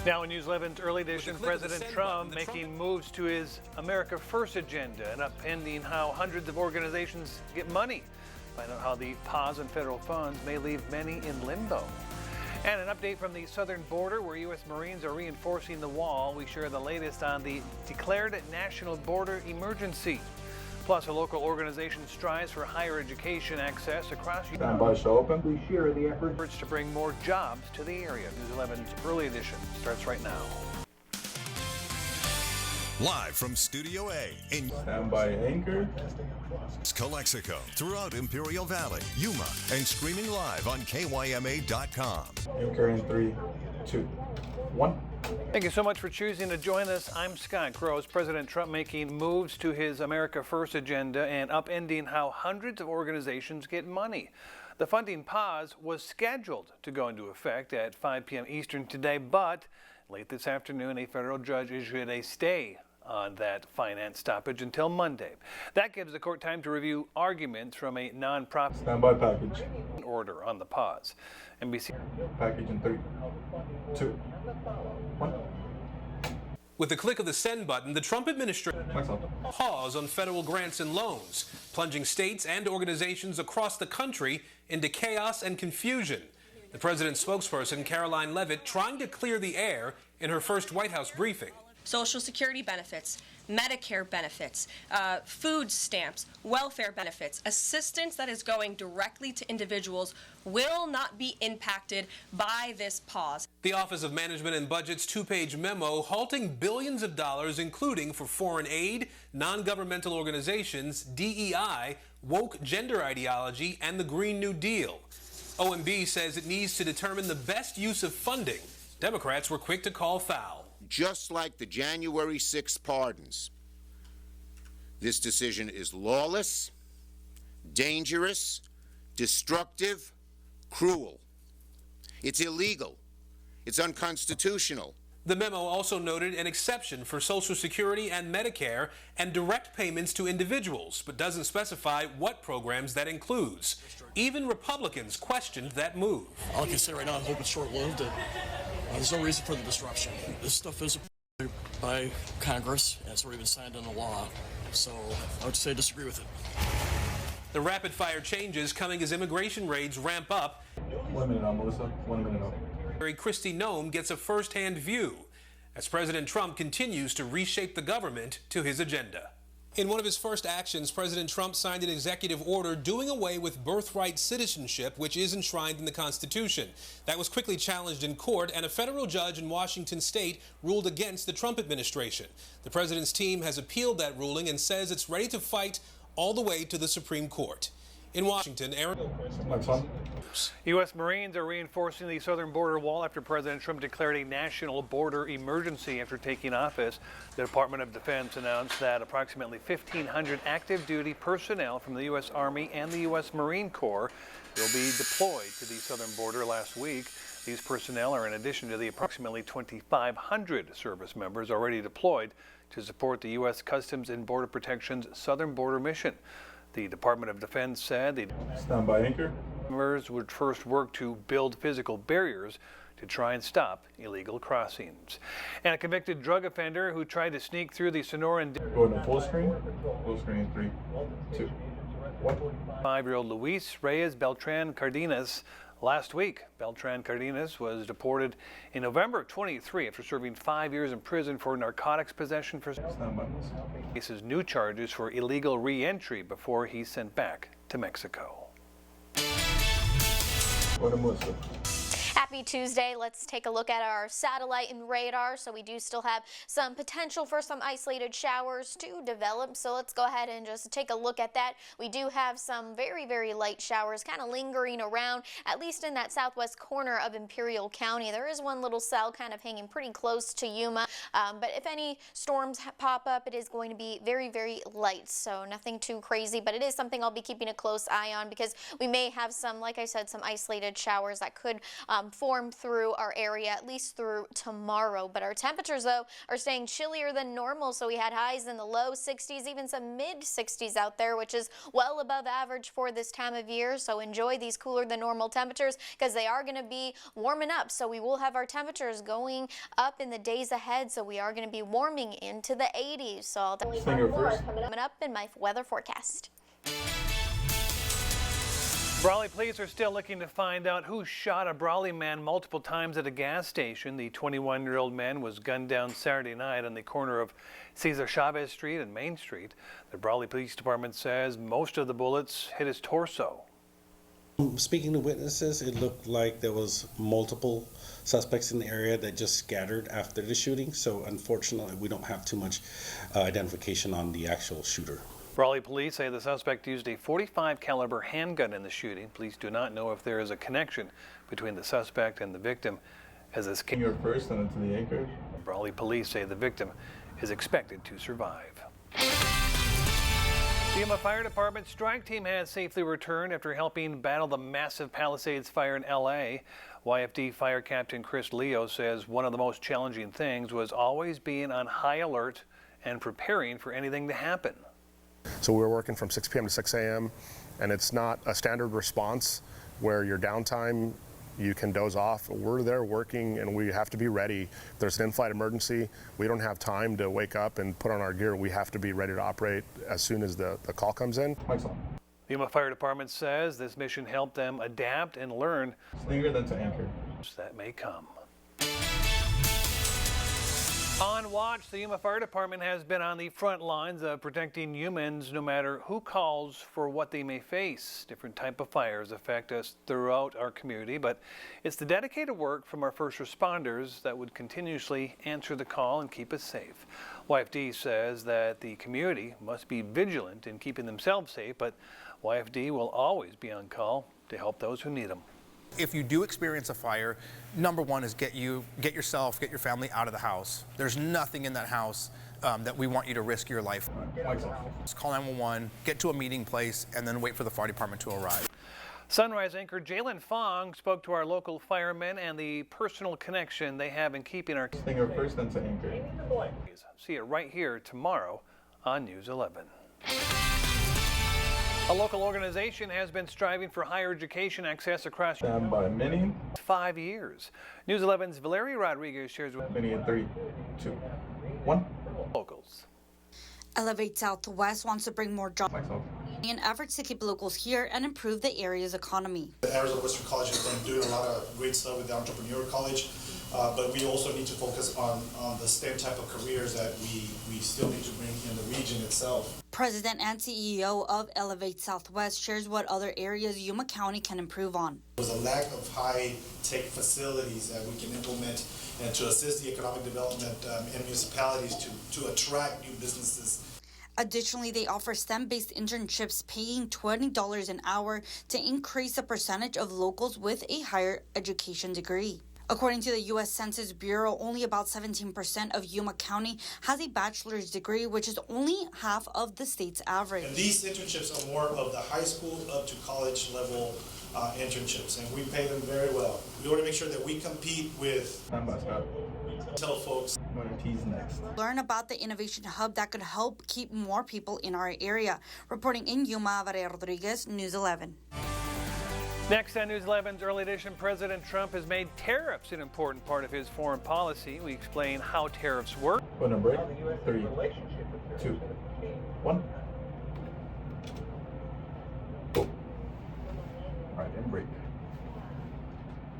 Now in News 11's early edition, President Trump making moves to his America First agenda and upending how hundreds of organizations get money. Find out how the pause on federal funds may leave many in limbo. And an update from the southern border where U.S. Marines are reinforcing the wall. We share the latest on the declared national border emergency. Plus, a local organization strives for higher education access across Stand by, show open. We share the efforts to bring more jobs to the area. News 11's early edition starts right now. Live from Studio A in Stand by, anchor. Calexico, throughout Imperial Valley, Yuma, and streaming live on KYMA.com. Anchor in 3, 2, 1. Thank you so much for choosing to join us. I'm Scott Gross. President Trump making moves to his America First agenda and upending how hundreds of organizations get money. The funding pause was scheduled to go into effect at 5 p.m. Eastern today, but late this afternoon, a federal judge issued a stay on that finance stoppage until Monday. That gives the court time to review arguments from a nonprofit Standby package. Order on the pause. NBC. Package in 3, 2, 1. With the click of the send button, the Trump administration pause on federal grants and loans, plunging states and organizations across the country into chaos and confusion. The president's spokesperson, Caroline Leavitt, trying to clear the air in her first White House briefing. Social Security benefits, Medicare benefits, food stamps, welfare benefits, assistance that is going directly to individuals will not be impacted by this pause. The Office of Management and Budget's two-page memo halting billions of dollars, including for foreign aid, non-governmental organizations, DEI, woke gender ideology, and the Green New Deal. OMB says it needs to determine the best use of funding. Democrats were quick to call foul. Just like the January 6th pardons, this decision is lawless, dangerous, destructive, cruel. It's illegal. It's unconstitutional. The memo also noted an exception for Social Security and Medicare and direct payments to individuals, but doesn't specify what programs that includes. Even Republicans questioned that move. All I can say right now, I hope it's short-lived. There's no reason for the disruption. This stuff is approved by Congress, and it's already been signed into law. So I would say disagree with it. The rapid-fire changes coming as immigration raids ramp up. 1 minute now, Melissa. 1 minute now. Kristi Noem gets a first-hand view as President Trump continues to reshape the government to his agenda. In one of his first actions, President Trump signed an executive order doing away with birthright citizenship, which is enshrined in the Constitution. That was quickly challenged in court, and a federal judge in Washington state ruled against the Trump administration. The president's team has appealed that ruling and says it's ready to fight all the way to the Supreme Court. In Washington, Aaron. U.S. Marines are reinforcing the southern border wall after President Trump declared a national border emergency after taking office. The Department of Defense announced that approximately 1,500 active duty personnel from the U.S. Army and the U.S. Marine Corps will be deployed to the southern border last week. These personnel are in addition to the approximately 2,500 service members already deployed to support the U.S. Customs and Border Protection's southern border mission. The Department of Defense said the Stand by, anchor. members would first work to build physical barriers to try and stop illegal crossings. And a convicted drug offender who tried to sneak through the Sonoran Going to full screen. Full screen in 3, 2, 1. 5-year-old Luis Reyes Beltran Cardenas. Last week, Beltran Cardenas was deported in November of 23 after serving 5 years in prison for narcotics possession for faces new charges for illegal re-entry before he's sent back to Mexico. Happy Tuesday. Let's take a look at our satellite and radar. So we do still have some potential for some isolated showers to develop. So let's go ahead and just take a look at that. We do have some very, very light showers kind of lingering around, at least in that southwest corner of Imperial County. There is one little cell kind of hanging pretty close to Yuma. But if any storms pop up, it is going to be very, very light. So nothing too crazy, but it is something I'll be keeping a close eye on because we may have some, like I said, some isolated showers that could form through our area, at least through tomorrow. But our temperatures, though, are staying chillier than normal. So we had highs in the low 60s, even some mid 60s out there, which is well above average for this time of year. So enjoy these cooler than normal temperatures because they are going to be warming up. So we will have our temperatures going up in the days ahead. So we are going to be warming into the 80s. So I'll definitely have more coming up in my weather forecast. Brawley police are still looking to find out who shot a Brawley man multiple times at a gas station. The 21-year-old man was gunned down Saturday night on the corner of Cesar Chavez Street and Main Street. The Brawley Police Department says most of the bullets hit his torso. Speaking to witnesses, it looked like there was multiple suspects in the area that just scattered after the shooting. So unfortunately, we don't have too much identification on the actual shooter. Raleigh police say the suspect used a .45 caliber handgun in the shooting. Police do not know if there is a connection between the suspect and the victim. As this case, You're first and into the anchor. Raleigh police say the victim is expected to survive. The Yuma Fire Department strike team has safely returned after helping battle the massive Palisades fire in L.A. YFD Fire Captain Chris Leo says one of the most challenging things was always being on high alert and preparing for anything to happen. So we're working from 6 p.m. to 6 a.m. and it's not a standard response where your downtime you can doze off. We're there working and we have to be ready. If there's an in-flight emergency, we don't have time to wake up and put on our gear. We have to be ready to operate as soon as the call comes in. Mike's on. The Yuma Fire Department says this mission helped them adapt and learn Slinger then to anchor. that may come. On watch, the Yuma Fire Department has been on the front lines of protecting humans no matter who calls for what they may face. Different type of fires affect us throughout our community, but it's the dedicated work from our first responders that would continuously answer the call and keep us safe. YFD says that the community must be vigilant in keeping themselves safe, but YFD will always be on call to help those who need them. If you do experience a fire, number one is get your family out of the house. There's nothing in that house that we want you to risk your life. Just call 911, get to a meeting place, and then wait for the fire department to arrive. Sunrise anchor Jalen Fong spoke to our local firemen and the personal connection they have in keeping our Slinger first then to anchor. See it right here tomorrow on News 11. A local organization has been striving for higher education access across Stand by Minnie. 5 years. News 11's Valerie Rodriguez shares with Minnie in 3, 2, 1. locals. Elevate Southwest wants to bring more jobs Myself. in efforts to keep locals here and improve the area's economy. Arizona Western College has been doing a lot of great stuff with the Entrepreneur College, but we also need to focus on the STEM type of careers that we still need to bring in the region itself. President and CEO of Elevate Southwest shares what other areas Yuma County can improve on. There's a lack of high-tech facilities that we can implement and to assist the economic development in municipalities to attract new businesses. Additionally, they offer STEM-based internships paying $20 an hour to increase the percentage of locals with a higher education degree. According to the U.S. Census Bureau, only about 17% of Yuma County has a bachelor's degree, which is only half of the state's average. And these internships are more of the high school up to college level internships, and we pay them very well. We want to make sure that we compete with. Stand by Scott. Tell folks. He's next. Learn about the Innovation Hub that could help keep more people in our area. Reporting in Yuma, Valeria Rodriguez, News 11. Next on News 11's Early Edition, President Trump has made tariffs an important part of his foreign policy. We explain how tariffs work. Going to break. 3, 2, 1.